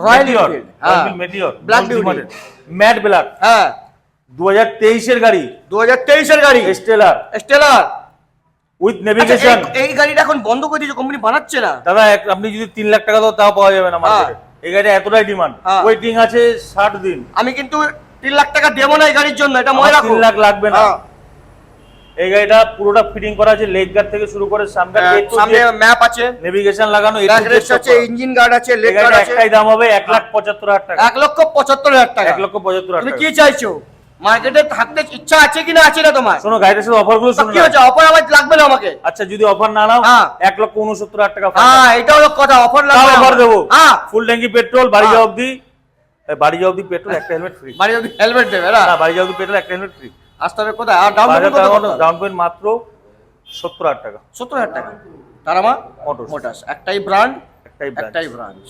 Royal Enfield Meteor black beauty matte black, হ্যাঁ 2023 এর গাড়ি, 2023 এর গাড়ি স্টেলার স্টেলার উইথ নেভিগেশন। এই গাড়িটা এখন বন্ধ করে দিয়েছে, কোম্পানি বানাচ্ছে না দাদা আপনি যদি 3 লাখ টাকা দাও তাও পাওয়া যাবে না মার্কেটে। এই গাড়িটা এতটাই ডিমান্ড, ওয়েটিং আছে 60 দিন। আমি কিন্তু 3 লাখ টাকা দেবো না এই গাড়ির জন্য, এটা মনে রাখো। 3 লাখ লাগবে না। এই গাড়িটা পুরোটা ফিটিং করা আছে, লেগ গার্ড থেকে শুরু করে সামনে ম্যাপ আছে, নেভিগেশন লাগানো, আছে, ইঞ্জিন গার্ড আছে, লেগ গার্ড আছে। একটাই দাম হবে 1,75,000 টাকা। 1,75,000 টাকা। 1,75,000 তুমি টাকা। কি চাইছো? মার্কেটে থাকতে ইচ্ছা আছে কিনা আছে না তোমার? শোনো গাড়িটার সাথে অফার গুলো শোনো। কি হচ্ছে অফার? আমার লাগবে না আমাকে। আচ্ছা যদি অফার না নাও 1,69,000 টাকা। হ্যাঁ এটা হলো কথা, অফার লাগবে। অফার দেবো। হ্যাঁ ফুল ট্যাঙ্কি পেট্রোল, বাড়ি যাওয়া অবধি, বাড়ি যাওয়া অবধি পেট্রোল, একটা হেলমেট ফ্রি। বাড়ি অবধি হেলমেট দেবে না? বাড়ি যাওয়া অবধি পেট্রোল, একটা হেলমেট ফ্রি। আসতে হবে কোথায়? আর ডাউন পেমেন্ট কত? ডাউন পেমেন্ট মাত্র 70,000 টাকা। 70,000 টাকা। তারামা মোটরস। একটাই ব্র্যান্ড, একটাই একটাই ব্রাঞ্চ।